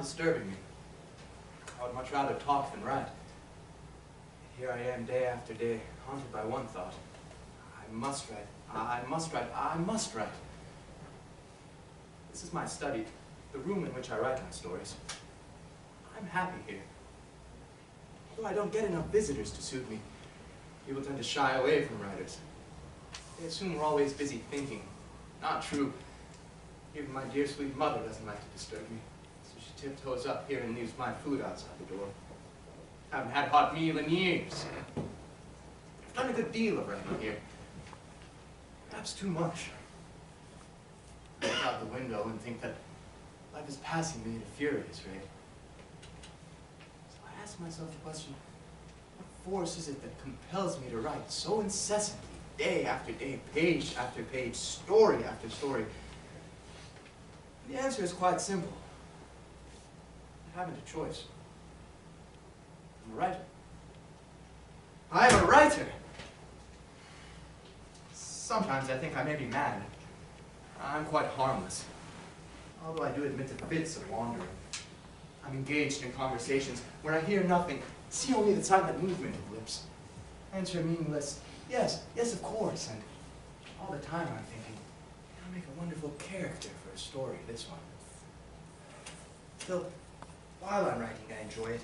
disturbing me. I would much rather talk than write. Here I am day after day, haunted by one thought. I must write, I must write, I must write. This is my study, the room in which I write my stories. I'm happy here. Although I don't get enough visitors to suit me, people tend to shy away from writers. They assume we're always busy thinking. Not true. Even my dear sweet mother doesn't like to disturb me, so she tiptoes up here and leaves my food outside the door. I haven't had a hot meal in years. I've done a good deal of writing here. Perhaps too much. I look out the window and think that life is passing me at a furious rate. So I ask myself the question, what force is it that compels me to write so incessantly, day after day, page after page, story after story? And the answer is quite simple. I haven't a choice. I'm a writer. I am a writer! Sometimes I think I may be mad. I'm quite harmless. Although I do admit to fits of wandering. I'm engaged in conversations where I hear nothing, see only the silent movement of lips. Answer meaningless, yes, yes, of course, and all the time I'm thinking, I'll make a wonderful character for a story, this one. Still, while I'm writing, I enjoy it,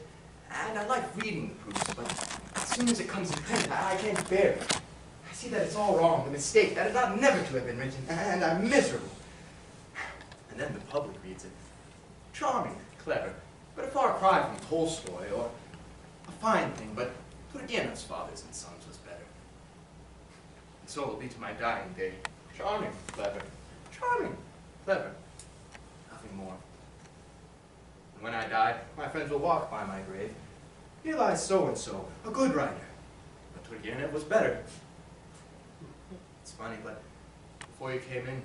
and I like reading the proofs, but as soon as it comes in print, I can't bear it. I see that it's all wrong, a mistake, that it ought never to have been written, and I'm miserable. And then the public reads it. Charming, clever, but a far cry from Tolstoy, or a fine thing, but Turgenev's Fathers and Sons was better. And so it will be to my dying day. Charming, clever, nothing more. And when I die, my friends will walk by my grave. Here lies so-and-so, a good writer, but Turgenev was better. It's funny, but before you came in,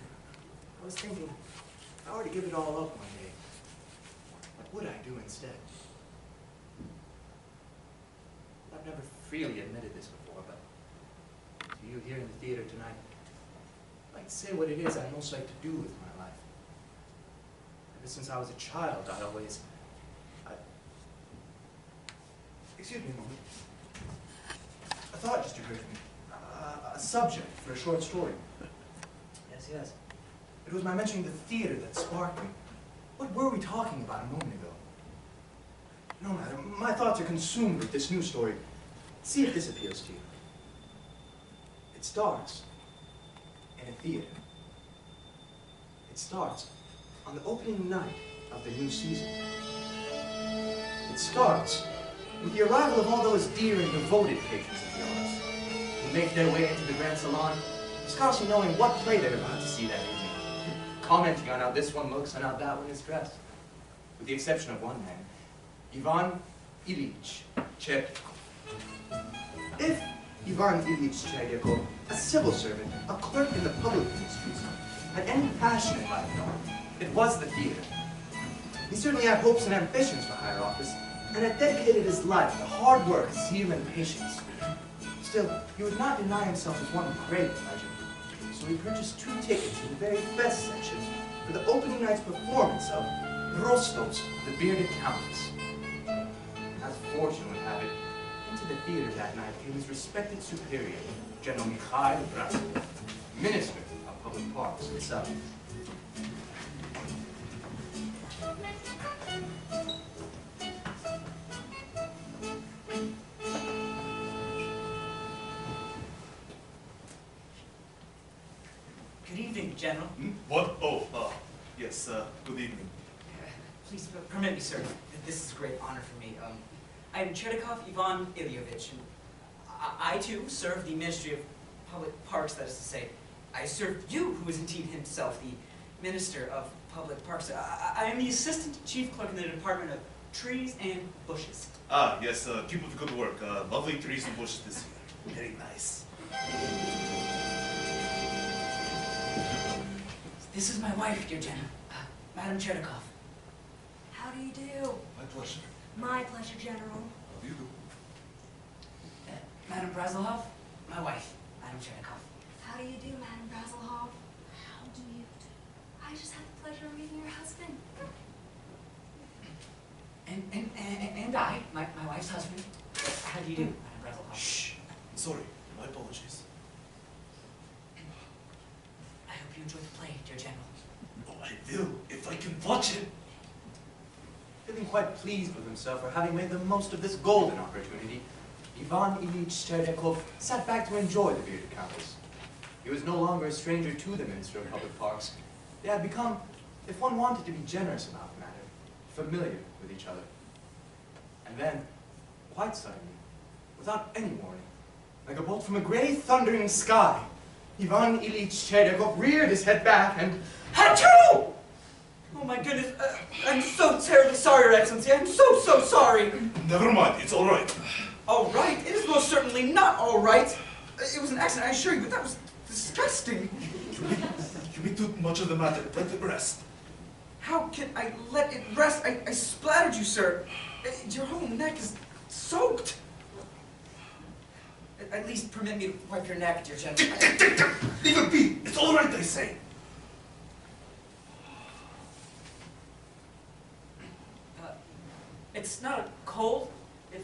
I was thinking, if I were to give it all up one day, what would I do instead? I've never freely admitted this before, but to you here in the theater tonight, I'd like to say what it is I most like to do with my life. Ever since I was a child, Excuse me a moment. A thought just occurred to me. A subject for a short story. Yes. It was my mentioning the theater that sparked me. What were we talking about a moment ago? No matter. My thoughts are consumed with this new story. See if this appeals to you. It starts in a theater. It starts on the opening night of the new season. It starts with the arrival of all those dear and devoted patrons of the arts, who make their way into the Grand Salon, scarcely knowing what play they're about to see that evening, commenting on how this one looks and how that one is dressed. With the exception of one man, Ivan Ilyich Cherdyakov. If Ivan Ilyich Cherdyakov, a civil servant, a clerk in the public ministries, had any passion in life, it was the theater. He certainly had hopes and ambitions for higher office, and had dedicated his life to hard work, zeal, and patience. Still, he would not deny himself as one great pleasure, so he purchased 2 tickets in the very best section for the opening night's performance of Rostov's The Bearded Countess. As fortune would have it, into the theater that night came his respected superior, General Mikhail Bratov, Minister of Public Parks himself. Good evening, General. What? Oh, yes, good evening. Please permit me, sir. This is a great honor for me. I am Cherdyakov Ivan Ilyovich, and I too serve the Ministry of Public Parks, that is to say, I serve you, who is indeed himself the Minister of Public Parks. I am the Assistant Chief Clerk in the Department of Trees and Bushes. Ah, yes, keep up the good work. Lovely trees and bushes this year. Very nice. This is my wife, dear Jenna, Madam Cherdyakov. How do you do? My pleasure. My pleasure, General. How do you do? Madam Brazilov, my wife, Madam Cherdyakov. How do you do, Madam Brazilov? How do you do? I just had the pleasure of meeting your husband. And I, my wife's husband. How do you do, Madame Brazelhoff? Shh. Sorry. My apologies. I hope you enjoy the play, dear General. Oh, I will, if I can watch it. Feeling quite pleased with himself for having made the most of this golden opportunity, Ivan Ilyich Cherdyakov sat back to enjoy the bearded countess. He was no longer a stranger to the Minister of Public Parks. They had become, if one wanted to be generous about the matter, familiar with each other. And then, quite suddenly, without any warning, like a bolt from a gray, thundering sky, Ivan Ilyich Cherdyakov reared his head back and... Achoo! Oh my goodness, I'm so terribly sorry, Your Excellency. I'm so sorry. Never mind, it's all right. All right? It is most certainly not all right. It was an accident, I assure you, but that was disgusting. You made too much of the matter. Let it rest. How can I let it rest? I splattered you, sir. Your whole neck is soaked. At least permit me to wipe your neck, dear General. Leave it be. It's all right, I say. It's not a cold, if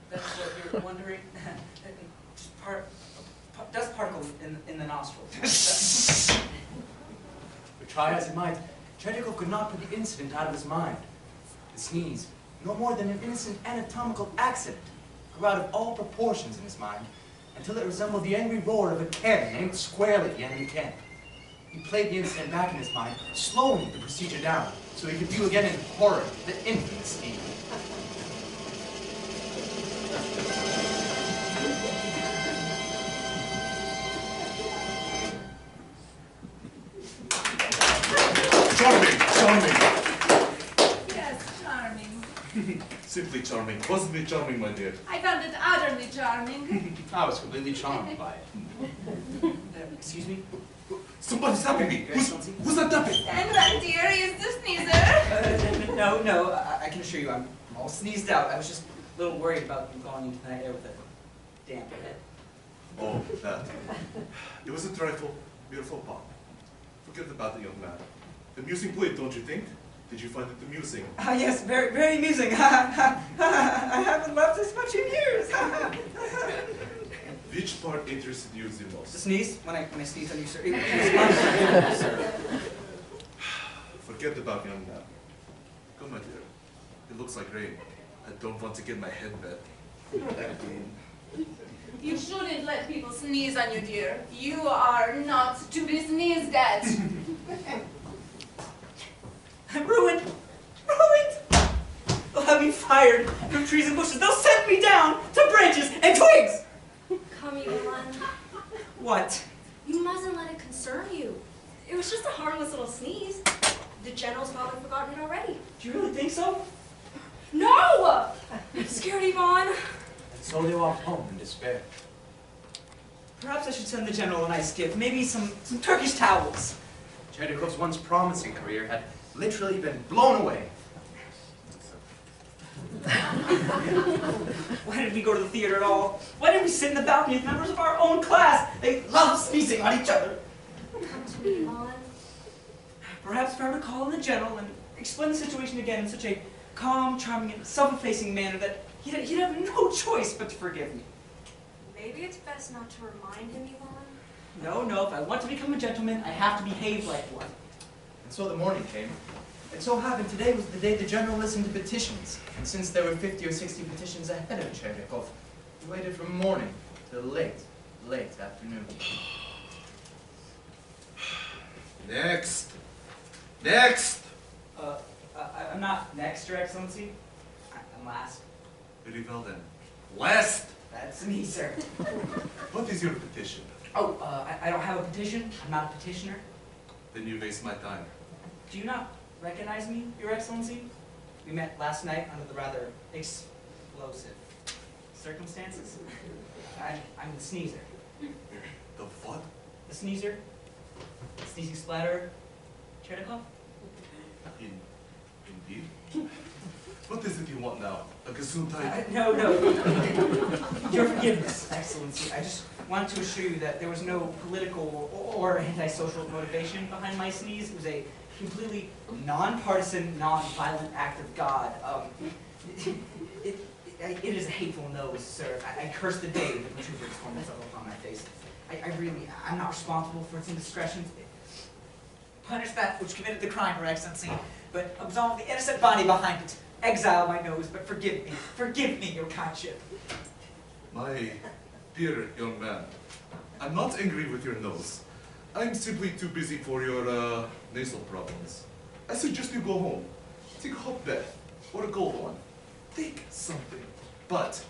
that's what you're wondering. Just dust particles in the nostrils. But try as he might, Cherdyakov could not put the incident out of his mind. The sneeze, no more than an innocent anatomical accident, grew out of all proportions in his mind, until it resembled the angry roar of a cannon aimed squarely at the enemy camp. He played the incident back in his mind, slowing the procedure down, so he could view again in horror the infamous scheme. Charming. Yes, charming. Simply charming. Wasn't it charming, my dear? I found it utterly charming. I was completely charmed by it. Excuse me? Somebody's tapping me. Who's that tapping? Stand back, dear, he is the sneezer. No, I can assure you I'm all sneezed out. I was just a little worried about you going into the night air with a damp head. Oh, that. It was a trifle. Beautiful pop. Forget about the young man. Amusing play, don't you think? Did you find it amusing? Ah, yes, very, very amusing. I haven't laughed as much in years. Which part interested you the most? The sneeze? When I sneezed on you, sir. It was unforgivable, sir. Forget about young man. Come, my dear. It looks like rain. I don't want to get my head wet. You shouldn't let people sneeze on you, dear. You are not to be sneezed at. I'm ruined. Ruined. They'll have me fired from trees and bushes. They'll send me down to branches and twigs. Come, Ivan. What? You mustn't let it concern you. It was just a harmless little sneeze. The general's probably forgotten it already. Do you really think so? No! I'm scared, Ivan. And so they walked home in despair. Perhaps I should send the general a nice gift. Maybe some Turkish towels. Cherdyakov's once promising career had literally been blown away. Why did we go to the theater at all? Why didn't we sit in the balcony with members of our own class? They love sneezing on each other. Come to me, Ivan. Perhaps if I were to call in the general and explain the situation again in such a calm, charming, and self-effacing manner that he'd have no choice but to forgive me. Maybe it's best not to remind him, Ivan. No, if I want to become a gentleman, I have to behave like one. And so the morning came. It so happened today was the day the general listened to petitions, and since there were 50 or 60 petitions ahead of Cherdyakov, he waited from morning till late afternoon. Next. I'm not next, Your Excellency. I'm last. Very well then. Last. That's me, sir. What is your petition? Oh, I don't have a petition. I'm not a petitioner. Then you waste my time. Do you not recognize me, Your Excellency? We met last night under the rather explosive circumstances. I'm the sneezer. The what? The sneezer? Sneezing splatter. Cherdyakov? Indeed. What is it you want now? A gesundheit? No. Your forgiveness, Excellency. I just wanted to assure you that there was no political or antisocial motivation behind my sneeze. It was a completely non-partisan, non-violent act of God. It is a hateful nose, sir. I curse the day the protruber formed itself upon my face. I'm not responsible for its indiscretions. Punish that which committed the crime, Your Excellency, but absolve the innocent body behind it. Exile my nose, but forgive me, your kindship. My dear young man, I'm not angry with your nose. I'm simply too busy for your nasal problems. I suggest you go home. Take a hot bath, or a cold one. Take something. But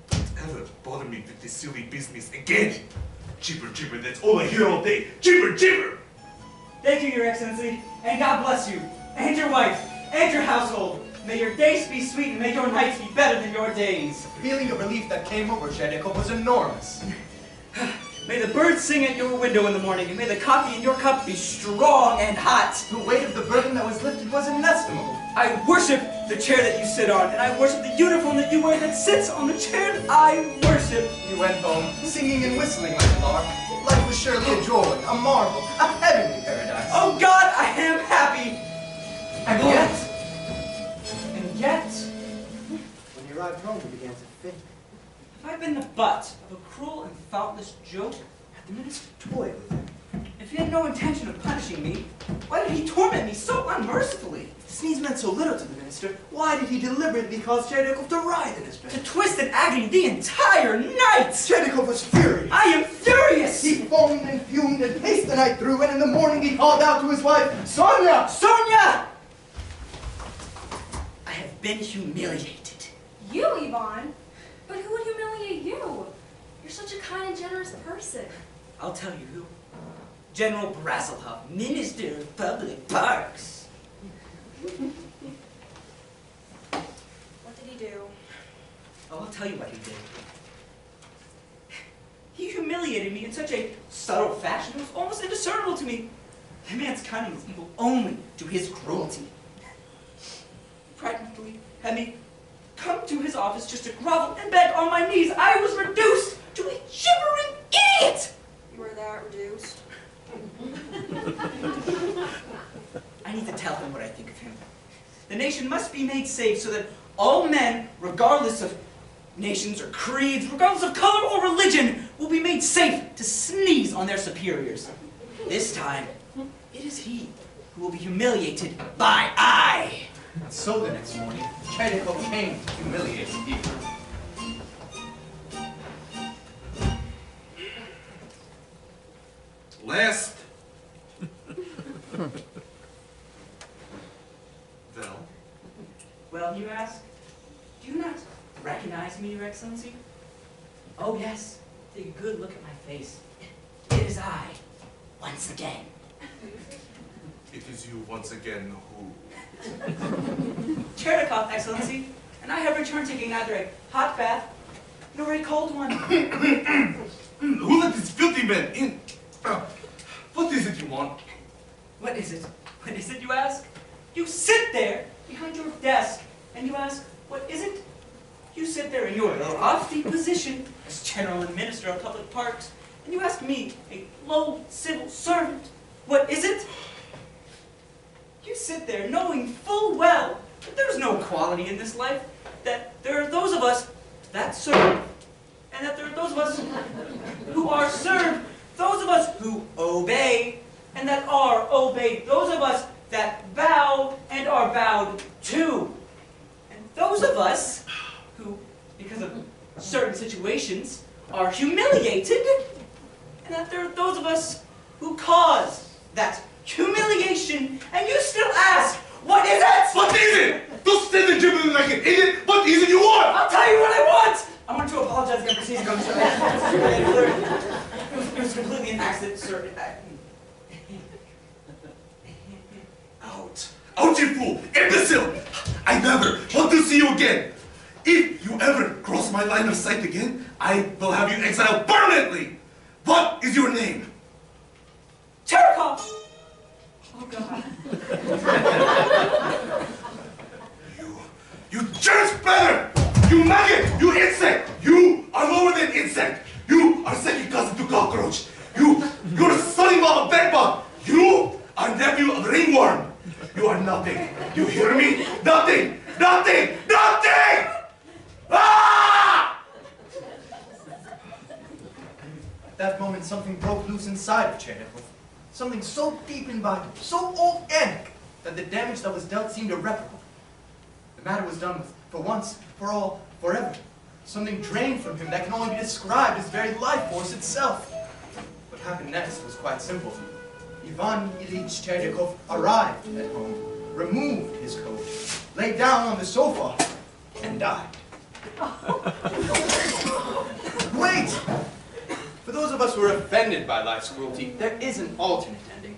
don't ever bother me with this silly business again. Jibber, that's all I hear all day. Jibber! Thank you, Your Excellency, and God bless you, and your wife, and your household. May your days be sweet, and may your nights be better than your days. The feeling of relief that came over Shadikov was enormous. May the birds sing at your window in the morning, and may the coffee in your cup be strong and hot. The weight of the burden that was lifted was inestimable. I worship the chair that you sit on, and I worship the uniform that you wear that sits on the chair that I worship. You went home, singing and whistling like a lark. Life was surely a joy, a marvel, a heavenly paradise. Oh God, I am happy! And yet, when he arrived home, he began to think. have I been the butt of a cruel and thoughtless joke? Had the minister toyed with him? If he had no intention of punishing me, why did he torment me so unmercifully? If the sneeze meant so little to the minister, why did he deliberately cause Shadikov to writhe in his bed? To twist and agony the entire night! Shadikov was furious. I am furious! He foamed and fumed and paced the night through, and in the morning he called out to his wife, Sonia! Sonia! I have been humiliated. You, Ivan? But who would humiliate you? You're such a kind and generous person. I'll tell you who. General Brasselhoff, Minister of Public Parks. What did he do? Oh, I'll tell you what he did. He humiliated me in such a subtle fashion it was almost indiscernible to me. A man's cunning is equal only to his cruelty. Practically had me come to his office just to grovel and beg on my knees. I was reduced to a gibbering idiot! You were that reduced? I need to tell him what I think of him. The nation must be made safe so that all men, regardless of nations or creeds, regardless of color or religion, will be made safe to sneeze on their superiors. This time, it is he who will be humiliated by I. And so the next morning, Shadikov came to humiliate Ivan. Last. Well, Well, you ask, do you not recognize me, Your Excellency? Oh yes, take a good look at my face. It is I, once again. it is you once again who... Chernikov, Excellency, and I have returned taking neither a hot bath nor a cold one. Who let this filthy man in? What is it you want? What is it? What is it, you ask? You sit there behind your desk and you ask, what is it? You sit there in your lofty position as General and Minister of Public Parks, and you ask me, a low civil servant, what is it? You sit there knowing full well that there's no equality in this life, that there are those of us that serve, and that there are those of us who are served, those of us who obey, and that are obeyed, those of us that bow and are bowed to, and those of us who, because of certain situations, are humiliated, and that there are those of us who cause that humiliation, and you still ask, what is it? What is it? Don't stand there dribbling like an idiot. What is it you want? I'll tell you what I want! I want to apologize again for seizing on Mr. It was completely an accident, sir. Out. Out, you fool! Imbecile! I never want to see you again. If you ever cross my line of sight again, I will have you exiled permanently. What is your name? Chernikov! Oh, God. You germ spreader! You maggot! You insect! You are lower than insect! You are second cousin to cockroach! You're son-in-law of bedbug! You are nephew of ringworm! You are nothing! You hear me? Nothing! Nothing! Nothing! that moment, something broke loose inside of Chernikov. Something so deep in Biden, so organic, that the damage that was dealt seemed irreparable. The matter was done with, for once, for all, forever. Something drained from him that can only be described as very life force itself. What happened next was quite simple. Ivan Ilyich Chernikov arrived at home, removed his coat, lay down on the sofa, and died. Wait! For those of us who are offended by life's cruelty, there is an alternate ending.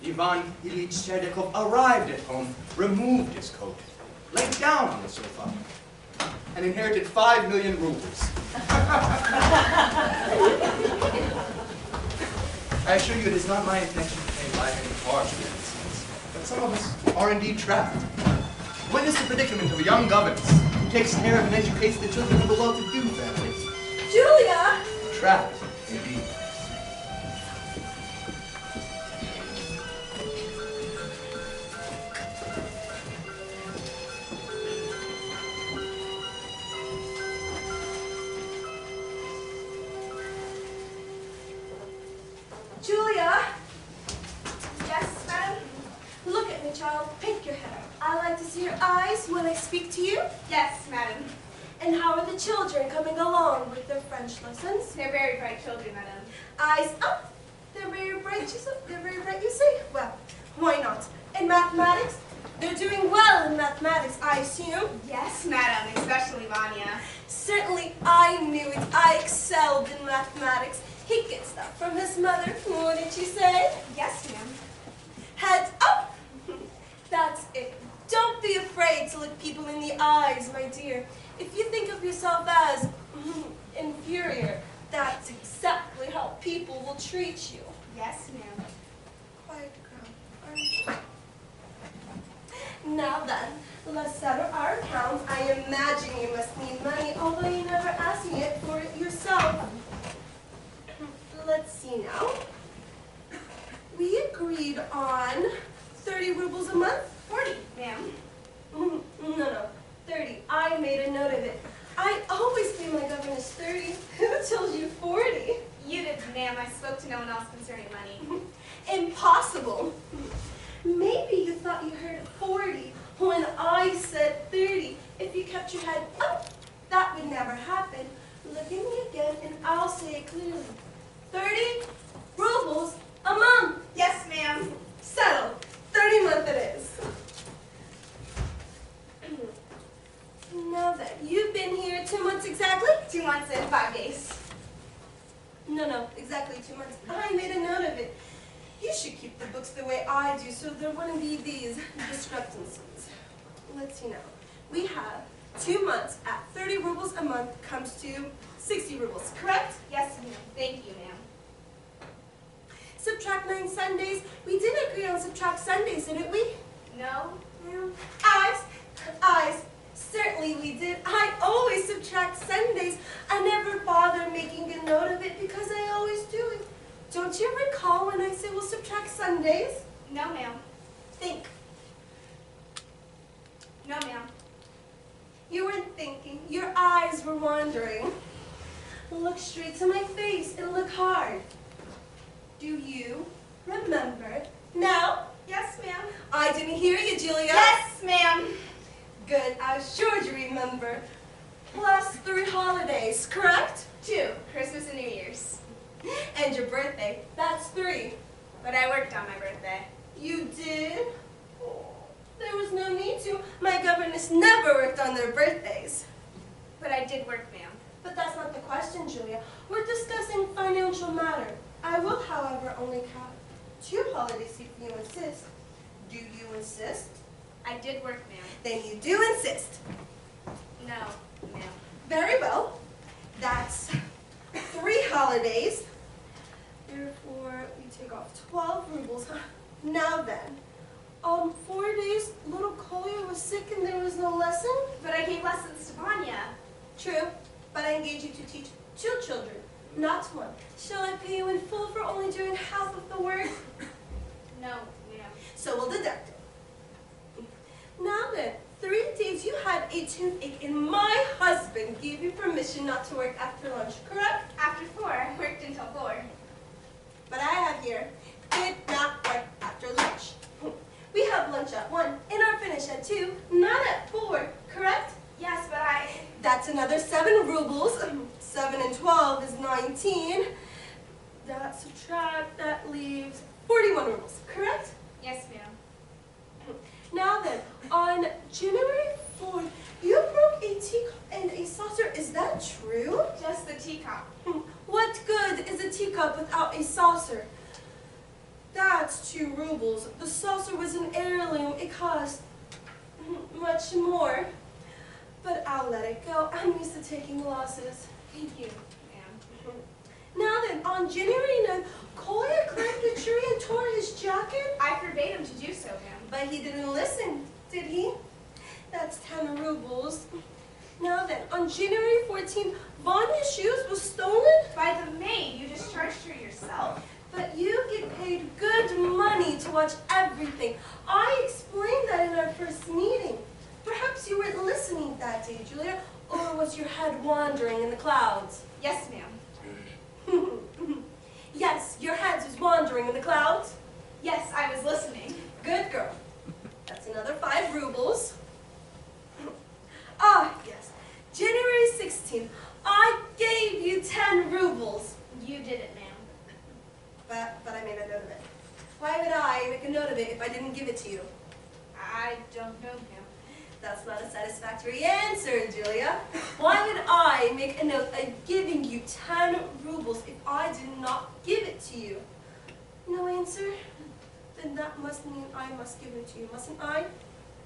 Ivan Ilyich Chernikov arrived at home, removed his coat, lay down on the sofa, and inherited 5 million rubles. I assure you it is not my intention to paint life any harsher than it seems, but some of us are indeed trapped. Witness the predicament of a young governess who takes care of and educates the children of a well-to-do family. Julia! Trapped, indeed. Julia! Yes, madam? Look at me, child. Pick your head. I like to see your eyes when I speak to you. Yes, madam. And how are the children coming along with their French lessons? They're very bright children, madam. Eyes up. They're very bright, you say? They're very bright, you say? Well, why not? In mathematics? They're doing well in mathematics, I assume. Yes, madam, especially Vanya. Certainly, I knew it. I excelled in mathematics. He gets that from his mother, wouldn't you say? Yes, ma'am. Heads up! That's it. Don't be afraid to look people in the eyes, my dear. If you think of yourself as inferior, that's exactly how people will treat you. Yes, ma'am. Quiet girl, aren't you? Now then, let's settle our accounts. I imagine you must need money, although you never asked me it for it yourself. Let's see now. We agreed on 30 rubles a month. 40, ma'am. No, 30. I made a note of it. I always pay my governess 30. Who told you 40? You did, ma'am. I spoke to no one else concerning money. Impossible. Maybe you thought you heard 40 when I said 30. If you kept your head up, that would never happen. Look at me again and I'll say it clearly. 30 rubles a month. Yes, ma'am. Settled. 30 month it is. Now then, you've been here 2 months exactly? 2 months and 5 days. No, exactly 2 months. I made a note of it. You should keep the books the way I do so there wouldn't be these discrepancies. Let's see now. We have 2 months at 30 rubles a month comes to 60 rubles, correct? Yes, ma'am. Thank you, ma'am. Subtract 9 Sundays. We did agree on subtract Sundays, didn't we? No? Eyes. Certainly we did. I always subtract Sundays. I never bother making a note of it because I always do it. Don't you recall when I said we'll subtract Sundays? No, ma'am. Think. No, ma'am. You weren't thinking. Your eyes were wandering. Look straight to my face and look hard. Do you remember now? Yes, ma'am. I didn't hear you, Julia. Yes, ma'am. Good. I was sure you remember. Plus 3 holidays, correct? 2, Christmas and New Year's. And your birthday. That's 3. But I worked on my birthday. You did? Oh, there was no need to. My governess never worked on their birthdays. But I did work, ma'am. But that's not the question, Julia. We're discussing financial matter. I will, however, only count 2 holidays if you insist. Do you insist? I did work, ma'am. Then you do insist. No, ma'am. Very well. That's 3 holidays. Therefore, we take off 12 rubles. Now then, on 4 days, little Kolya was sick and there was no lesson? But I gave lessons to Vanya. True, but I engage you to teach 2 children, not 1. Shall I pay you in full for only doing half of the work? No, ma'am. So we'll deduct it. Now then, 3 days you had a toothache and my husband gave you permission not to work after lunch, correct? After 4, I worked until 4. But I have here, did not work after lunch. We have lunch at 1 and our finish at 2, not at 4, correct? Yes, but That's another 7 rubles. 7 and 12 is 19. That subtract, that leaves 41 rubles, correct? Yes, ma'am. Now then, on January 4th, you broke a teacup and a saucer. Is that true? Just the teacup. What good is a teacup without a saucer? That's 2 rubles. The saucer was an heirloom. It cost much more. But I'll let it go. I'm used to taking losses. Thank you, ma'am. Now then, on January 9th, Kolya climbed a tree and tore his jacket. I forbade him to do so, ma'am. But he didn't listen, did he? That's 10 rubles. Now then, on January 14th, Vanya's shoes was stolen. By the maid, you discharged her yourself. But you get paid good money to watch everything. I explained that in our first meeting. Perhaps you weren't listening that day, Julia, or was your head wandering in the clouds? Yes, ma'am. Yes, your head was wandering in the clouds. Yes, I was listening. Good girl. That's another 5 rubles. Ah, yes. January 16th, I gave you 10 rubles. You did it, ma'am. But I made a note of it. Why would I make a note of it if I didn't give it to you? I don't know, ma'am. That's not a satisfactory answer, Julia. Why would I make a note of giving you 10 rubles if I did not give it to you? No answer? Then that must mean I must give it to you, mustn't I?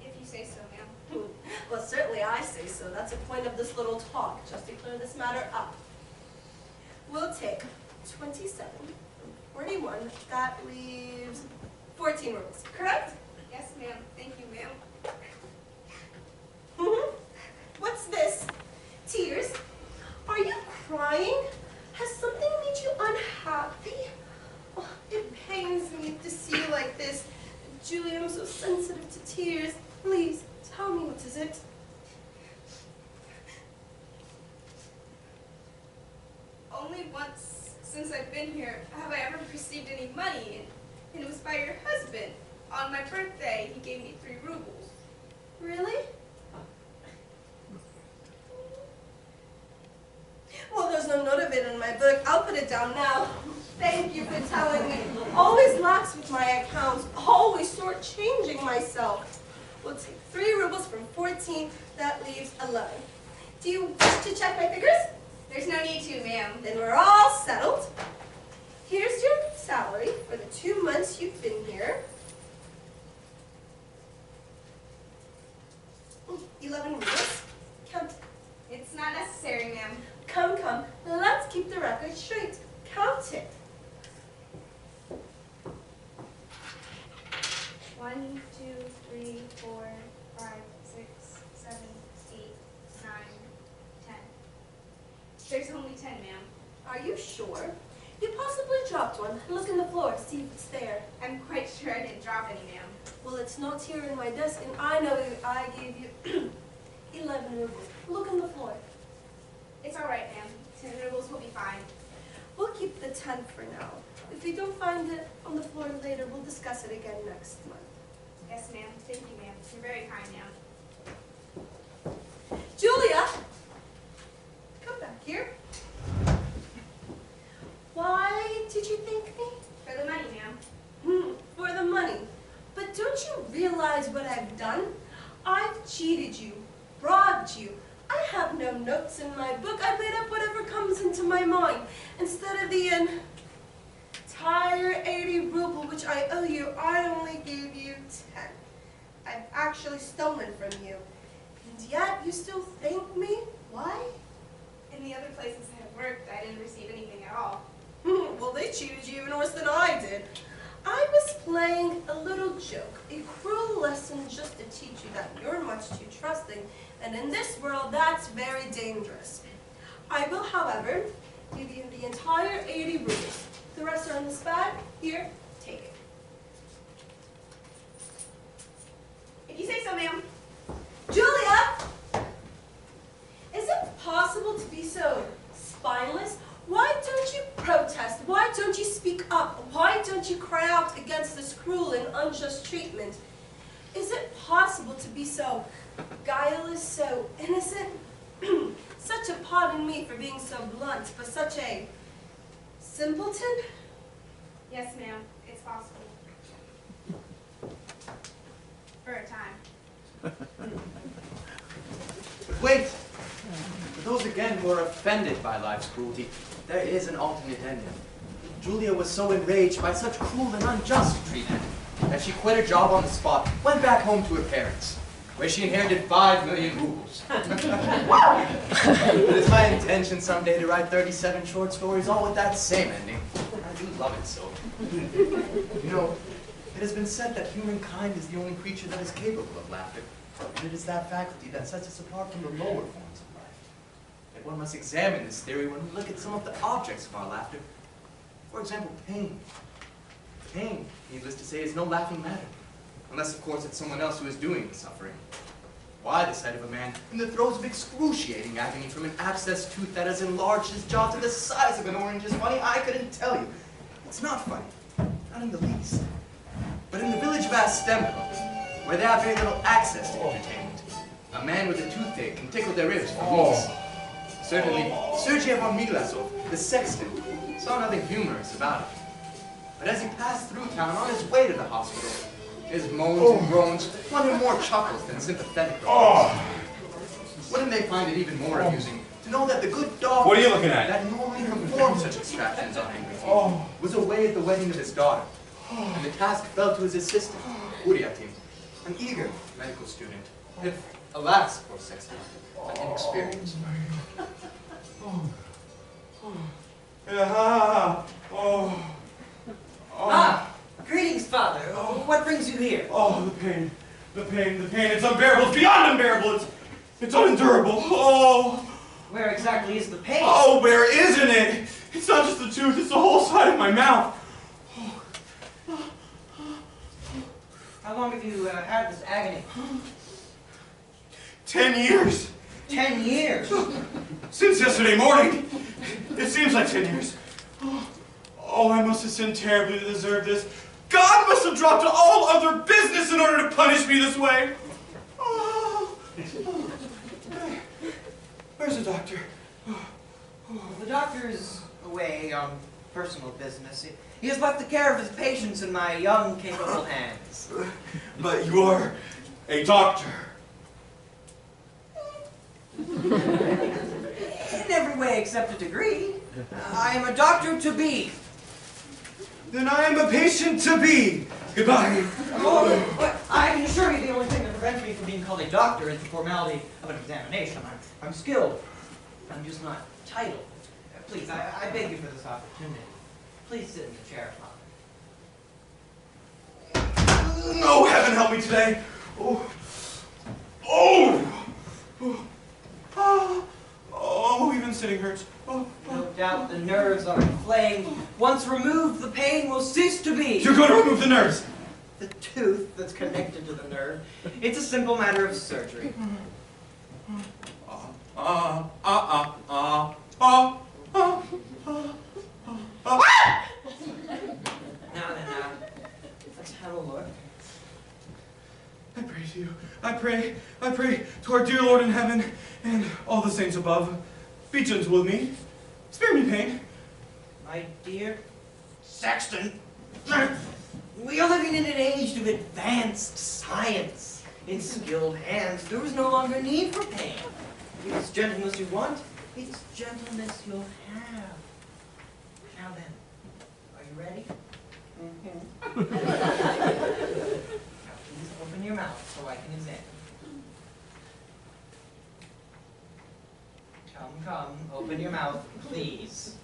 If you say so, ma'am. Well, certainly I say so. That's the point of this little talk, just to clear this matter up. We'll take 27 from 41. That leaves 14 rubles, correct? Yes, ma'am. Thank you, ma'am. What's this? Tears? Are you crying? Has something made you unhappy? Oh, it pains me to see you like this. Julia, I'm so sensitive to tears. Please, tell me, what is it? Only once since I've been here have I ever received any money, and it was by your husband. On my birthday, he gave me 3 rubles. Really? Well, there's no note of it in my book. I'll put it down now. Thank you for telling me. Always lax with my accounts. Always shortchanging myself. We'll take 3 rubles from 14. That leaves 11. Do you wish to check my figures? There's no need to, ma'am. Then we're all settled. Here's your salary for the 2 months you've been here. 11 rubles. Count. It's not necessary, ma'am. Come, come. Let's keep the record straight. Count it. 1, 2, 3, 4, 5, 6, 7, 8, 9, 10. There's only 10, ma'am. Are you sure? You possibly dropped one. Look in the floor, see if it's there. I'm quite sure I didn't drop any, ma'am. Well, it's not here in my desk, and I know I gave you 11 rubles. Look in the floor. It's all right, ma'am. 10 rubles will be fine. We'll keep the 10 for now. If we don't find it on the floor later, we'll discuss it again next month. Yes, ma'am. Thank you, ma'am. You're very kind, ma'am. Julia! Come back here. Why did you thank me? For the money, ma'am. For the money. But don't you realize what I've done? I've cheated you, robbed you. I have no notes in my book. I made up whatever comes into my mind. Instead of the entire 80 ruble which I owe you, I only gave you 10. I've actually stolen from you. And yet you still thank me? Why? In the other places I have worked, I didn't receive anything at all. Well, they cheated you even worse than I did. I was playing a little joke, a cruel lesson just to teach you that you're much too trusting, and in this world, that's very dangerous. I will, however, give you the entire 80 rubles. The rest are in this bag. Here, take it. If you say so, ma'am. unjust treatment. Is it possible to be so guileless, so innocent? Such a, pardon me for being so blunt, but such a simpleton? Yes, ma'am, it's possible. For a time. But wait! For those again who are offended by life's cruelty, there is an alternate ending. Julia was so enraged by such cruel and unjust treatment that she quit her job on the spot, went back home to her parents, where she inherited 5 million rubles. It is my intention someday to write 37 short stories, all with that same ending. I do love it so. You know, it has been said that humankind is the only creature that is capable of laughter, and it is that faculty that sets us apart from the lower forms of life. Yet one must examine this theory when we look at some of the objects of our laughter. For example, pain. Pain, needless to say, is no laughing matter. Unless, of course, it's someone else who is doing the suffering. Why the sight of a man in the throes of excruciating agony from an abscessed tooth that has enlarged his jaw to the size of an orange is funny? I couldn't tell you. It's not funny. Not in the least. But in the village of Astemko, where they have very little access to entertainment, a man with a toothache can tickle their ribs for weeks. Certainly, Sergei von Milasov, the sexton, saw nothing humorous about it. But as he passed through town on his way to the hospital, his moans and groans won him more chuckles than sympathetic remarks. Wouldn't they find it even more amusing to know that the good doctor What are you looking at? that normally performed such extractions on angry feet was away at the wedding of his daughter, and the task fell to his assistant, Uriatin, an eager medical student, if, alas, poor sexton, an inexperienced. Ah, greetings, Father. What brings you here? Oh, the pain, the pain, the pain. It's unbearable. It's beyond unbearable. It's unendurable. Oh. Where exactly is the pain? Oh, where isn't it? It's not just the tooth. It's the whole side of my mouth. How long have you had this agony? 10 years. 10 years? Since yesterday morning. It seems like 10 years. Oh, I must have sinned terribly to deserve this. God must have dropped all other business in order to punish me this way. Oh. Where's the doctor? The doctor is away on personal business. He has left the care of his patients in my young, capable hands. But you are a doctor. In every way except a degree. I am a doctor to be. Then I am a patient to be. Goodbye. Oh, but I can assure you the only thing that prevents me from being called a doctor is the formality of an examination. I'm skilled. I'm just not titled. Please, I beg you for this opportunity. Please sit in the chair, Father. No, heaven help me today. Oh. Oh. Oh, even sitting hurts. Oh. No doubt the nerves are inflamed. Once removed, the pain will cease to be. You're going to remove the nerves. The tooth that's connected to the nerve. It's a simple matter of surgery. Now, let's have a look. I pray to you. I pray to our dear Lord in heaven and all the saints above. Be gentle with me. Spare me pain. My dear Sexton, we are living in an age of advanced science. In skilled hands, there is no longer need for pain. If it's gentleness you want, it's gentleness you'll have. Now then, are you ready? Now please open your mouth so I can examine. Come, open your mouth, please.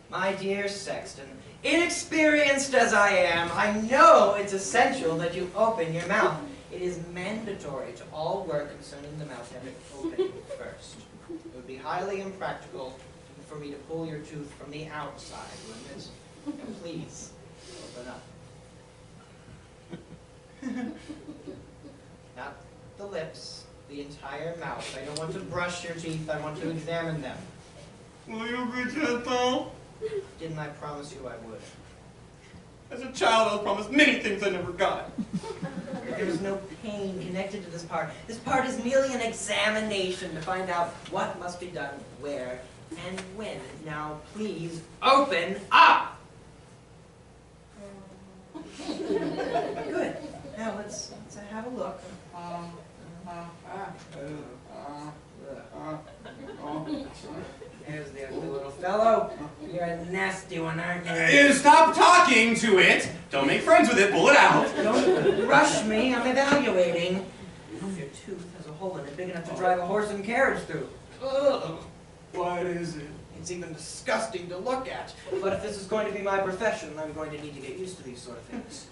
My dear Sexton, inexperienced as I am, I know it's essential that you open your mouth. It is mandatory to all work concerning the mouth have it open first. It would be highly impractical for me to pull your tooth from the outside, wouldn't it? Now please, open up. Not the lips, the entire mouth. I don't want to brush your teeth, I want to examine them. Will you be gentle? Didn't I promise you I would? As a child, I was promised many things I never got. There is no pain connected to this part. This part is merely an examination to find out what must be done, where, and when. Now, please, open up! Good. Now, let's have a look. There's the ugly little fellow. You're a nasty one, aren't you? Stop talking to it! Don't make friends with it, pull it out! Don't rush me, I'm evaluating. Your tooth has a hole in it big enough to drive a horse and carriage through. Ugh. What is it? It's even disgusting to look at. But if this is going to be my profession, I'm going to need to get used to these sort of things.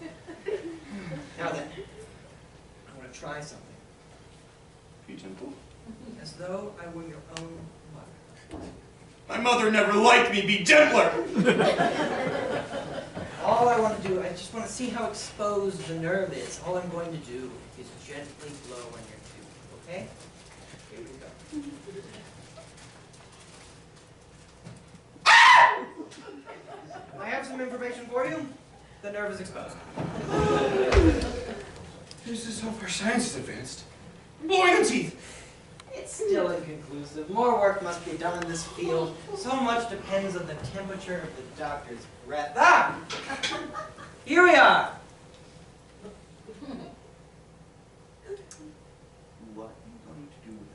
Now then, I'm going to try something. Be gentle. As though I were your own mother. My mother never liked me, be gentler! All I want to do, I just want to see how exposed the nerve is. All I'm going to do is gently blow on your tooth, okay? Here we go. I have some information for you. The nerve is exposed. This is how far science has advanced. Blowing on teeth! It's still inconclusive. More work must be done in this field. So much depends on the temperature of the doctor's breath. Ah! Here we are! What are you going to do with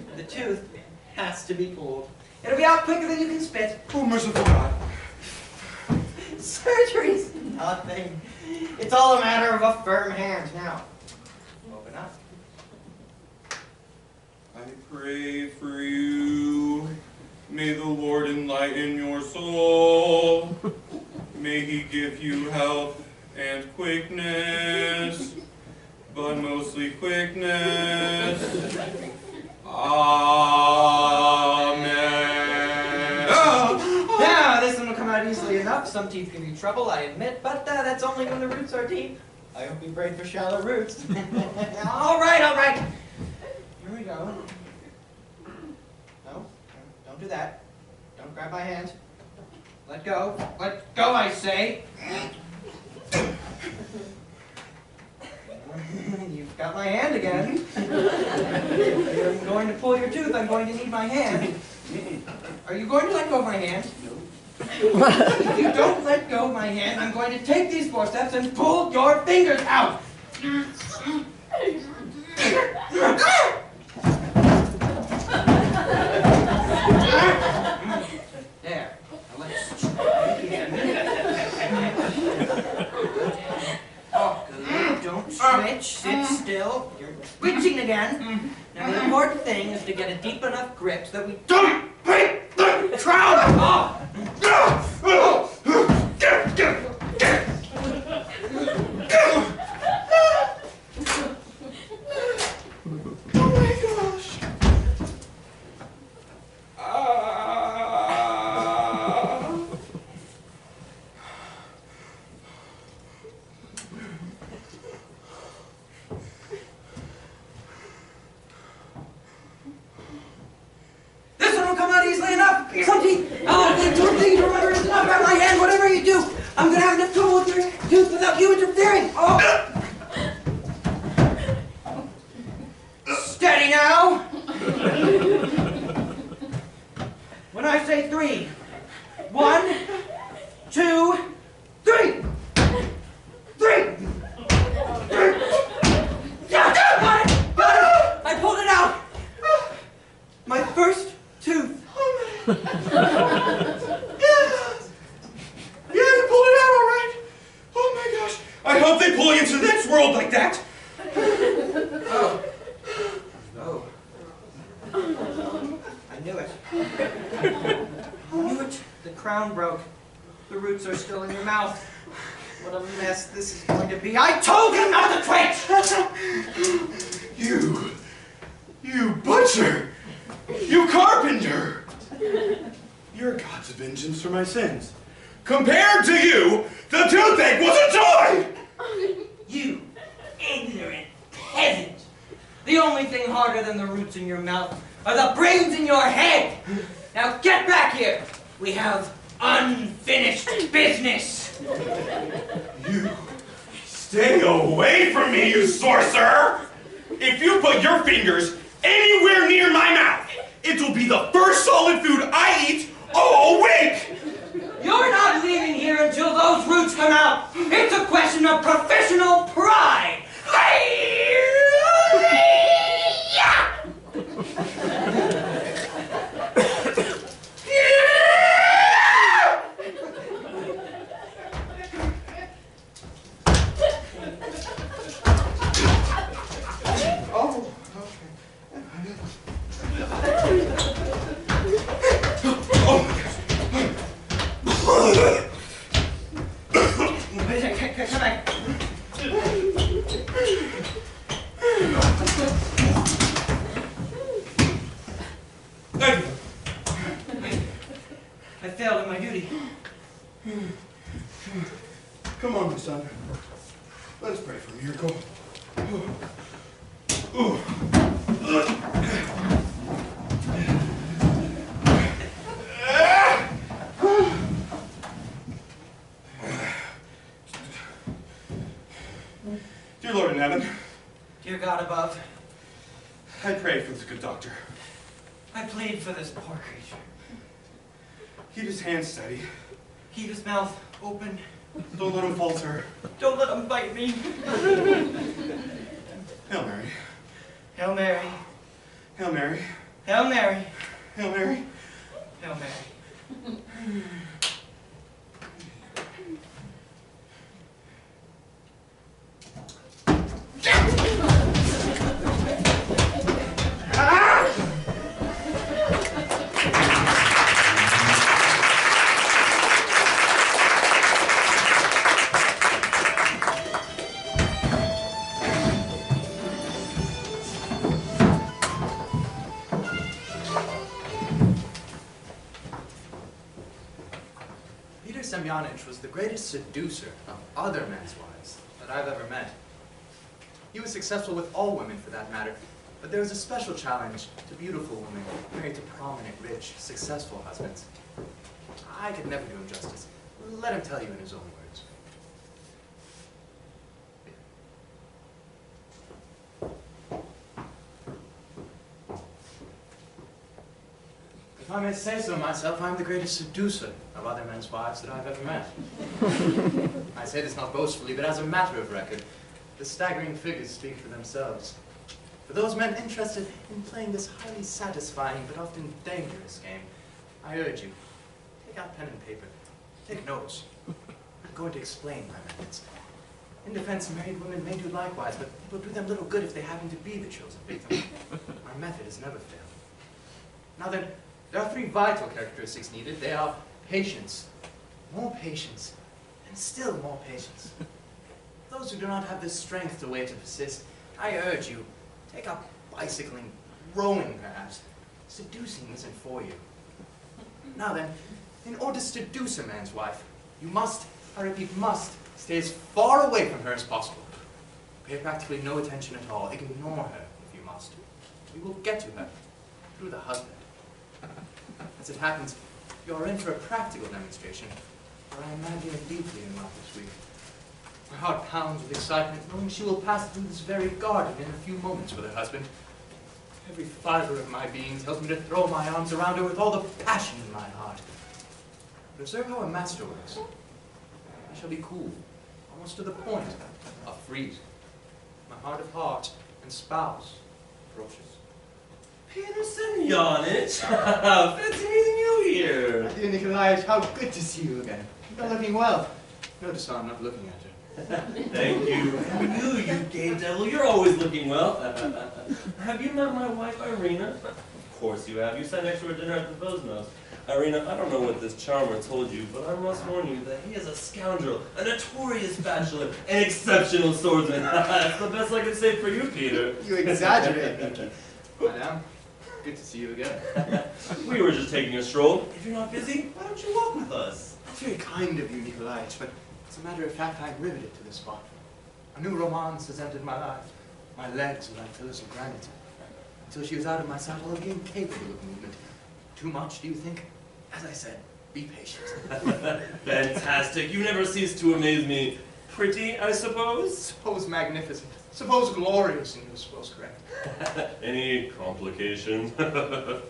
that? The tooth has to be pulled. It'll be out quicker than you can spit. Oh, merciful God. Surgery's nothing. It's all a matter of a firm hand. Now, open up. I pray for you. May the Lord enlighten your soul. May he give you health and quickness, but mostly quickness. Amen. Now, this one will come out easily enough. Some teeth give you trouble, I admit, but that's only when the roots are deep. I hope you prayed for shallow roots. All right, all right. Here we go. No, don't do that. Don't grab my hand. Let go. Let go, I say. You've got my hand again. If I'm going to pull your tooth, I'm going to need my hand. Are you going to let go of my hand? No. If you don't let go of my hand, I'm going to take these 4 steps and pull your fingers out. There. Now let's try again. Oh, good. Don't switch. Sit still. You're switching again. Now the important thing is to get a deep enough grip so that we don't break the crown off. I'm gonna have enough trouble with your tooth without you interfering. Oh! Steady now. When I say 3, 1, 2, 3. 3. Got it! I pulled it out. My first tooth. I hope they pull you into the next world like that! Oh. Oh. I knew it. I knew it. The crown broke. The roots are still in your mouth. What a mess this is going to be. I told him not to twitch! You butcher! You carpenter! You're God's vengeance for my sins. Compared to you, the toothache was a joy! You ignorant peasant! The only thing harder than the roots in your mouth are the brains in your head! Now get back here! We have unfinished business! You stay away from me, you sorcerer! If you put your fingers anywhere near my mouth, it will be the first solid food I eat all week! You're not leaving here until those roots come out. It's a question of professional pride. Come back. I failed in my duty. Come on, my son. Let us pray for a miracle. Dear Lord in heaven, Dear God above, I pray for this good doctor. I plead for this poor creature. Keep his hands steady. Keep his mouth open. Don't let him falter. Don't let him bite me. Hail Mary. Hail Mary. Hail Mary. Hail Mary. Hail Mary. Hail Mary. Peter Semyonich was the greatest seducer of other men's wives that I've ever met. He was successful with all women for that matter, but there was a special challenge to beautiful women married to prominent, rich, successful husbands. I could never do him justice. Let him tell you in his own words. If I may say so myself, I'm the greatest seducer of other men's wives that I've ever met. I say this not boastfully, but as a matter of record. The staggering figures speak for themselves. For those men interested in playing this highly satisfying but often dangerous game, I urge you, take out pen and paper, take notes. I'm going to explain my methods. In defense, married women may do likewise, but it will do them little good if they happen to be the chosen victim. My method has never failed. Now then, there are three vital characteristics needed. They are patience, more patience, and still more patience. Those who do not have the strength to wait to persist, I urge you, take up bicycling, rowing perhaps. Seducing isn't for you. Now then, in order to seduce a man's wife, you must, I repeat, must, stay as far away from her as possible. Pay practically no attention at all. Ignore her if you must. You will get to her through the husband. As it happens, you are in for a practical demonstration, for I am madly and deeply in love this week. My heart pounds with excitement, knowing she will pass through this very garden in a few moments with her husband. Every fiber of my being tells me to throw my arms around her with all the passion in my heart. But observe how a master works. I shall be cool, almost to the point, of freeze. My heart of heart and spouse approaches. Peter Semyonich! Fancy meeting you here! Dear Nikolaevich, how good to see you again. You're looking well. Notice how I'm not looking at you. Thank you. I knew you, gay devil. You're always looking well. Have you met my wife, Irina? Of course you have. You sat next to her dinner at the Vosnos. Irina, I don't know what this charmer told you, but I must warn you that he is a scoundrel, a notorious bachelor, an exceptional swordsman. That's the best I can say for you, Peter. You exaggerate, Nikki. Madame, good to see you again. We were just taking a stroll. If you're not busy, why don't you walk with us? That's very kind of you, Nikolaevich, but as a matter of fact, I'm riveted to this spot. A new romance has entered my life. My legs are like pillars of granite. Until she was out of my sight, I was incapable of movement. Too much, do you think? As I said, Be patient. Fantastic. You never cease to amaze me. Pretty, I suppose? Suppose magnificent. Suppose glorious, and you're suppose correct. Any complications?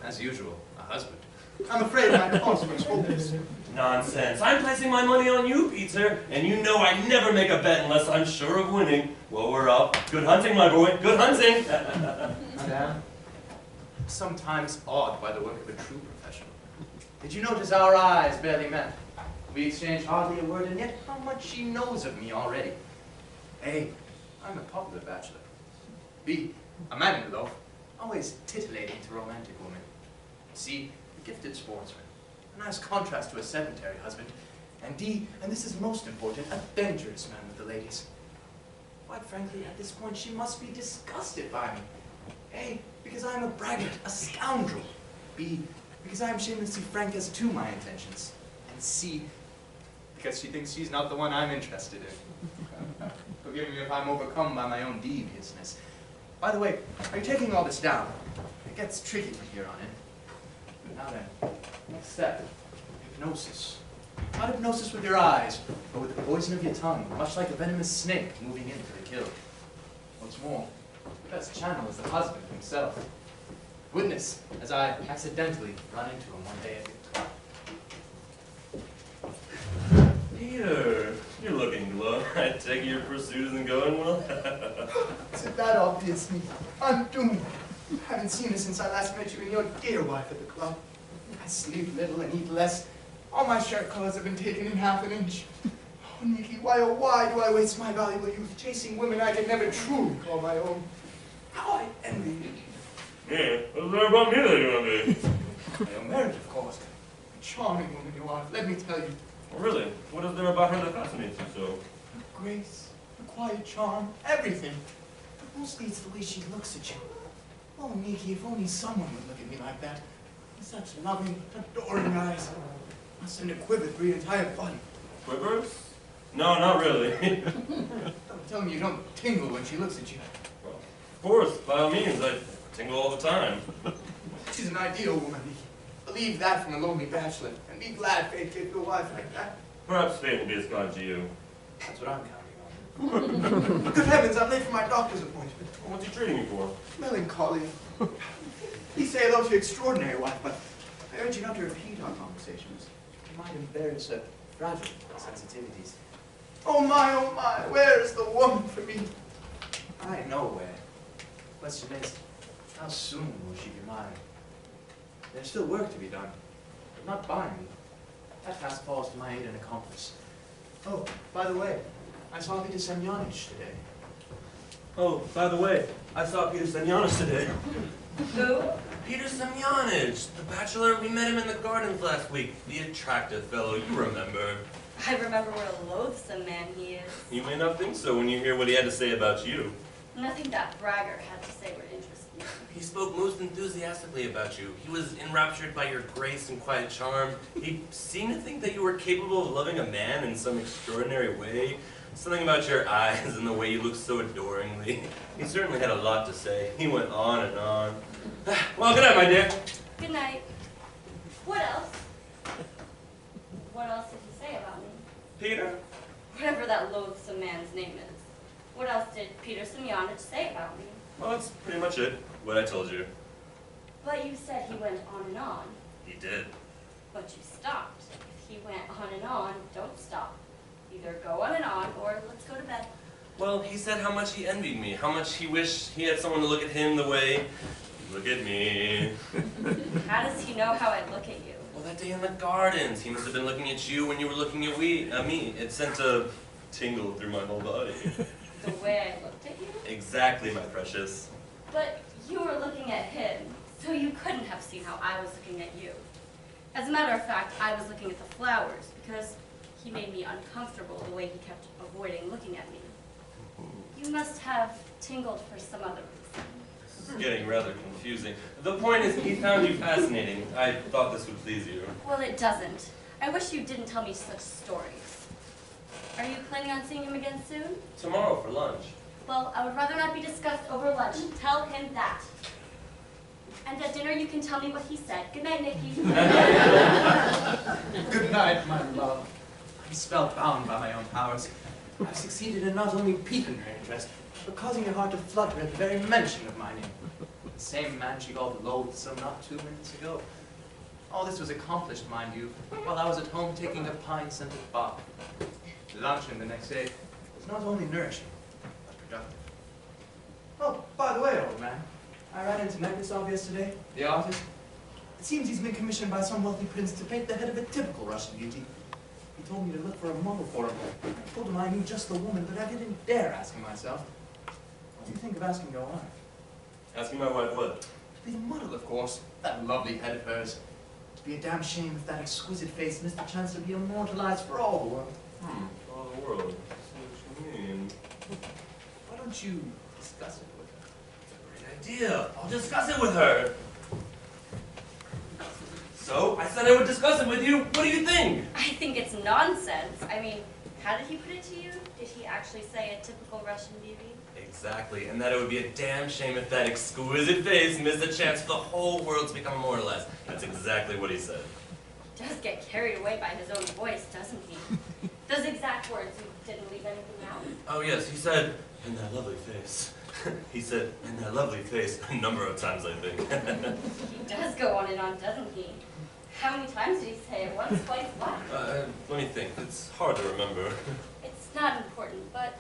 As usual, a husband. I'm afraid my cause was hopeless. Nonsense. I'm placing my money on you, Peter, and you know I never make a bet unless I'm sure of winning. Well, we're up. Good hunting, my boy. Good hunting. Madame, sometimes awed by the work of a true professional. Did you notice our eyes barely met? We exchanged hardly a word, and yet how much she knows of me already. A, I'm a popular bachelor. B, a man in love, always titillating to romantic women. C, a gifted sportsman, a nice contrast to a sedentary husband. And D, and this is most important, a dangerous man with the ladies. Quite frankly, at this point, she must be disgusted by me. A, because I am a braggart, a scoundrel. B, because I am shamelessly frank as to my intentions. And C, because she thinks she's not the one I'm interested in. Forgive me if I'm overcome by my own deviousness. By the way, are you taking all this down? It gets tricky from here on in. Now then, next step, hypnosis. Not hypnosis with your eyes, but with the poison of your tongue, much like a venomous snake moving in for the kill. What's more, the best channel is the husband himself. Witness, as I accidentally run into him one day at the club. Peter, you're looking glum. I take it your pursuit isn't going well? Is it that obvious? I'm doomed. I haven't seen her since I last met you and your dear wife at the club. I sleep little and eat less. All my shirt collars have been taken in half an inch. Oh, Nikki, why oh why do I waste my valuable youth chasing women I can never truly call my own? How I envy you. Yeah, what's there about me that you envy? You're married, of course. A charming woman you are, let me tell you. Oh, really? What is there about her that fascinates you so? Her grace, her quiet charm, everything. But mostly it's the way she looks at you. Oh, Nikki, if only someone would look at me like that. With such loving, adoring eyes. Must send a quiver through your entire body. Quivers? No, not really. Don't tell me you don't tingle when she looks at you. Well, of course, by all means, I tingle all the time. She's an ideal woman, Nikki. Believe that from a lonely bachelor, and be glad fate gave you a wife like that. Perhaps fate will be as kind to you. That's what I'm counting on. Good heavens, I'm late for my doctor's appointment. Well, what's he treating me for? Melancholy. You say hello to your extraordinary wife, but I urge you not to repeat our conversations. You might embarrass her fragile sensitivities. Oh my, where is the woman for me? I know where. Question is, how soon will she be mine? There's still work to be done, but not by me. That task falls to my aid and accomplice. Oh, by the way, I saw Peter Semyonich today. Oh, by the way, I saw Peter Semyonich today. Who? Peter Semyonich, the bachelor. We met him in the gardens last week. The attractive fellow, you remember. I remember what a loathsome man he is. You may not think so when you hear what he had to say about you. Nothing that braggart had to say would interest me. He spoke most enthusiastically about you. He was enraptured by your grace and quiet charm. He seemed to think that you were capable of loving a man in some extraordinary way. Something about your eyes and the way you looked so adoringly. He certainly had a lot to say. He went on and on. Well, good night, my dear. Good night. What else? What else did he say about me? Peter? Whatever that loathsome man's name is. What else did Peter Semyonich say about me? Well, that's pretty much it. What I told you. But you said he went on and on. He did. But you stopped. If he went on and on, don't stop. Either go on and on, or let's go to bed. Well, he said how much he envied me, how much he wished he had someone to look at him the way you look at me. How does he know how I look at you? Well, that day in the gardens, he must have been looking at you when you were looking at me. It sent a tingle through my whole body. The way I looked at you? Exactly, my precious. But you were looking at him, so you couldn't have seen how I was looking at you. As a matter of fact, I was looking at the flowers, because he made me uncomfortable the way he kept avoiding looking at me. You must have tingled for some other reason. This is getting rather confusing. The point is, he found you fascinating. I thought this would please you. Well, it doesn't. I wish you didn't tell me such stories. Are you planning on seeing him again soon? Tomorrow for lunch. Well, I would rather not be discussed over lunch. Tell him that. And at dinner you can tell me what he said. Good night, Nikki. Good night, my love. I'm spellbound by my own powers. I've succeeded in not only piquing her interest, but causing her heart to flutter at the very mention of my name. The same man she called loathsome not 2 minutes ago. All this was accomplished, mind you, while I was at home taking a pine-scented bath. Luncheon the next day was not only nourishing, but productive. Oh, by the way, old man, I ran into Nekrasov yesterday, the artist. It seems he's been commissioned by some wealthy prince to paint the head of a typical Russian beauty. He told me to look for a model for him. I told him I knew just the woman, but I didn't dare ask him myself. What do you think of asking your wife? Asking my wife what? To be the model, of course. That lovely head of hers. To be a damn shame if that exquisite face missed the chance to be immortalized for all the world. For all the world. I see what you mean. Why don't you discuss it with her? It's a great idea. I'll discuss it with her. So, I said I would discuss it with you. What do you think? I think it's nonsense. I mean, how did he put it to you? Did he actually say a typical Russian beauty? Exactly, and that it would be a damn shame if that exquisite face missed a chance for the whole world to become immortalized. That's exactly what he said. He does get carried away by his own voice, doesn't he? Those exact words, you didn't leave anything out? Oh yes, he said, "In that lovely face." He said, "In that lovely face," a number of times, I think. He does go on and on, doesn't he? How many times did he say it? Once, twice, what? Let me think. It's hard to remember. It's not important, but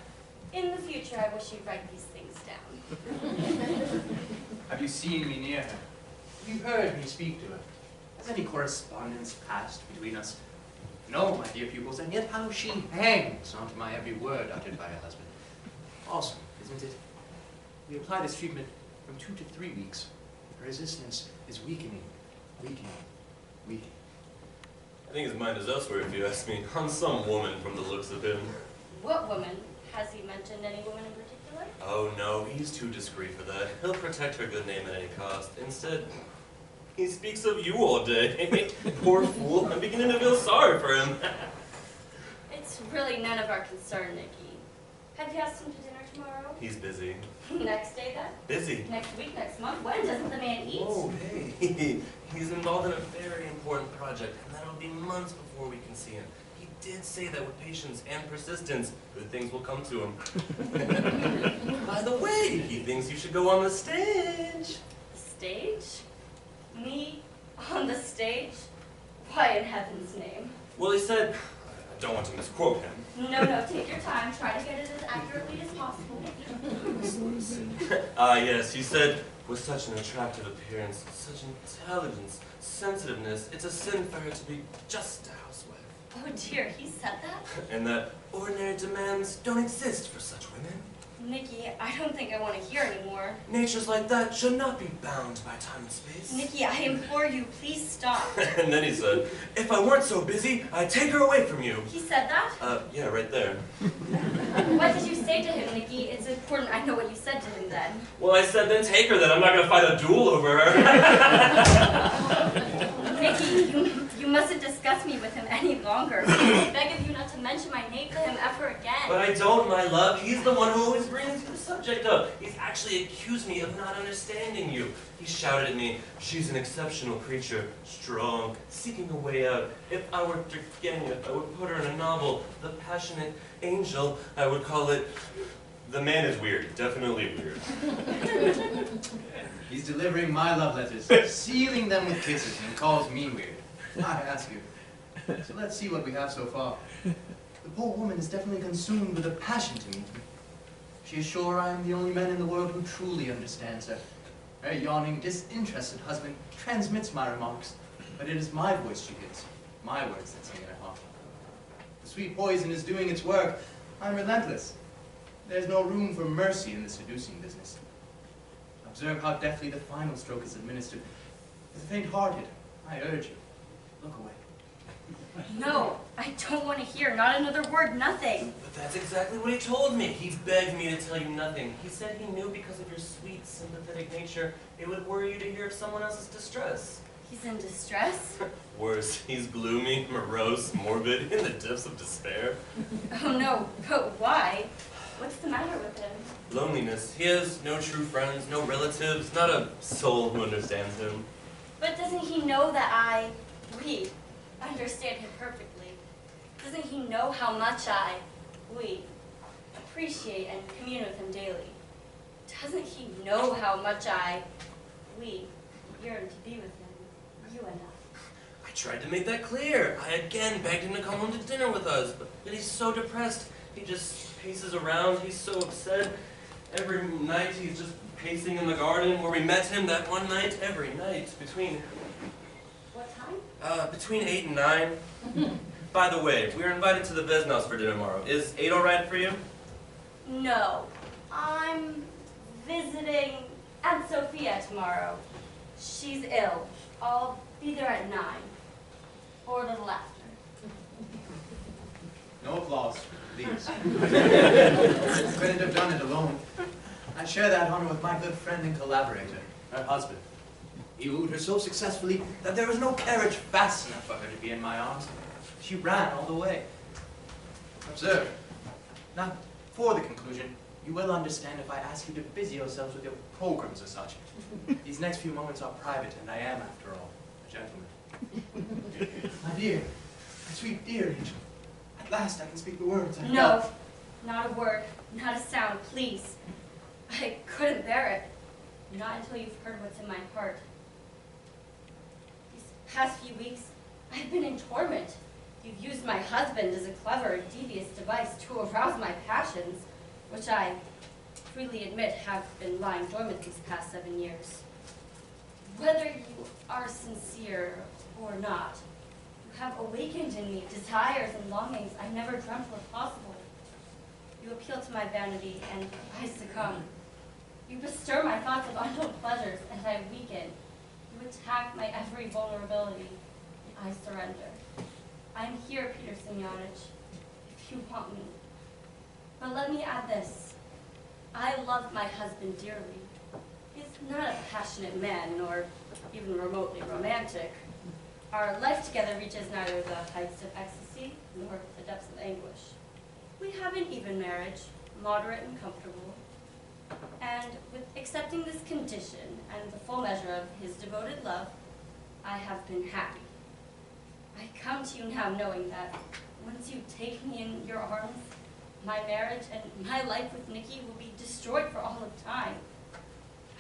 in the future I wish you'd write these things down. Have you seen me near her? Have you heard me speak to her? Has any correspondence passed between us? No, my dear pupils, and yet how she hangs onto my every word uttered by her husband. Awesome, isn't it? We apply this treatment from 2 to 3 weeks. Her resistance is weakening, weakening, weakening. I think his mind is elsewhere, if you ask me. On some woman from the looks of him. What woman? Has he mentioned any woman in particular? Oh no, he's too discreet for that. He'll protect her good name at any cost. Instead, he speaks of you all day. Poor fool, I'm beginning to feel sorry for him. It's really none of our concern, Nikki. Have you asked him to dinner tomorrow? He's busy. Next day, then? Busy? Next week, next month? When doesn't the man eat? Oh, hey. He's involved in a very important project, and that'll be months before we can see him. He did say that with patience and persistence, good things will come to him. By the way, he thinks you should go on the stage. The stage? Me? On the stage? Why in heaven's name? Well, he said, I don't want to misquote him. No, take your time. Try to get it as accurately as possible. Yes, he said, with such an attractive appearance, such intelligence, sensitiveness, it's a sin for her to be just a housewife. Oh dear, he said that? And that ordinary demands don't exist for such women. Nikki, I don't think I want to hear anymore. Natures like that should not be bound by time and space. Nikki, I implore you, please stop. And then he said, if I weren't so busy, I'd take her away from you. He said that? Yeah, right there. What did you say to him, Nikki? It's important I know what you said to him then. Well, I said, then take her then. I'm not going to fight a duel over her. Nikki, you mustn't discuss me with him any longer. I beg of you not to mention my name to him ever again. But I don't, my love. He's the one who always brings the subject up. He's actually accused me of not understanding you. He shouted at me, she's an exceptional creature, strong, seeking a way out. If I were Turgenev, I would put her in a novel, The Passionate Angel, I would call it, The Man is Weird, definitely weird. He's delivering my love letters, sealing them with kisses, and calls me weird. I ask you. So let's see what we have so far. The poor woman is definitely consumed with a passion to meet me. She is sure I am the only man in the world who truly understands her. Her yawning, disinterested husband transmits my remarks, but it is my voice she hears, my words that sing in her heart. The sweet poison is doing its work. I'm relentless. There's no room for mercy in the seducing business. Observe how deftly the final stroke is administered. With the faint-hearted, I urge you, look away. No, I don't want to hear. Not another word, nothing. But that's exactly what he told me. He begged me to tell you nothing. He said he knew because of your sweet, sympathetic nature, it would worry you to hear of someone else's distress. He's in distress? Worse, he's gloomy, morose, morbid, in the depths of despair. Oh no, but why? What's the matter with him? Loneliness. He has no true friends, no relatives, not a soul who understands him. But doesn't he know that we understand him perfectly? Doesn't he know how much we appreciate and commune with him daily? Doesn't he know how much we yearn to be with him, you and I? I tried to make that clear. I again begged him to come home to dinner with us, but he's so depressed. He just paces around. He's so upset. Every night he's just pacing in the garden where we met him that one night. Every night between... What time? Between 8 and 9. By the way, we are invited to the Vesnos for dinner tomorrow. Is 8 all right for you? No. I'm visiting Aunt Sophia tomorrow. She's ill. I'll be there at 9. Or a little after. No applause, please. I couldn't have done it alone. I share that honor with my good friend and collaborator, her husband. He wooed her so successfully that there was no carriage fast enough for her to be in my arms. She ran all the way. Observe. Now, for the conclusion, you will understand if I ask you to busy yourselves with your programs as such. These next few moments are private, and I am, after all, a gentleman. My dear, my sweet dear Angel, at last I can speak the words I No, felt. not a word, not a sound, please. I couldn't bear it. Not until you've heard what's in my heart. These past few weeks, I've been in torment. You've used my husband as a clever, devious device to arouse my passions, which I freely admit have been lying dormant these past 7 years. Whether you are sincere or not, you have awakened in me desires and longings I never dreamt were possible. You appeal to my vanity, and I succumb. You bestir my thoughts of unknown pleasures, and I weaken. You attack my every vulnerability, and I surrender. I am here, Peter Semyonich, if you want me. But let me add this. I love my husband dearly. He's not a passionate man, nor even remotely romantic. Our life together reaches neither the heights of ecstasy, nor the depths of anguish. We have an even marriage, moderate and comfortable. And with accepting this condition and the full measure of his devoted love, I have been happy. I come to you now knowing that once you take me in your arms, my marriage and my life with Nikki will be destroyed for all of time.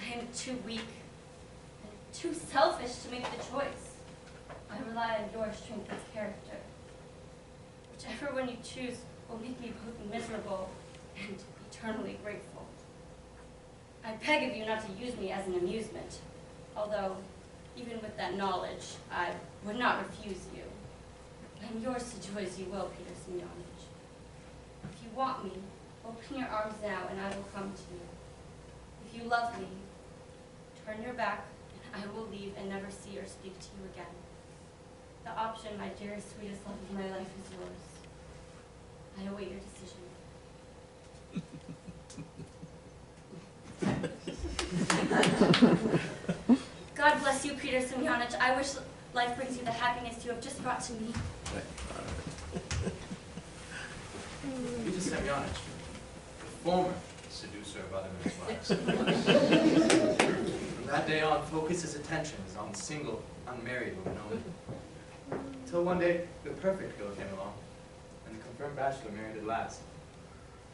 I am too weak and too selfish to make the choice. I rely on your strength of character. Whichever one you choose will make me both miserable and eternally grateful. I beg of you not to use me as an amusement, although even with that knowledge, I would not refuse you. I am yours to do as you will, Peter Semyonich. If you want me, open your arms now and I will come to you. If you love me, turn your back and I will leave and never see or speak to you again. The option, my dearest, sweetest love of my life is yours. I await your decision. God bless you, Peter Semyonich. I wish life brings you the happiness you have just brought to me. Peter Semyonich, the former seducer of other men's wives. From that day on, focused his attentions on single, unmarried women only. Until one day, the perfect girl came along, and the confirmed bachelor married at last.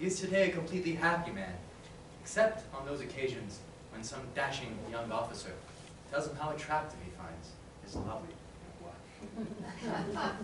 He is today a completely happy man, except on those occasions when some dashing young officer tells him how attractive he finds his lovely young wife.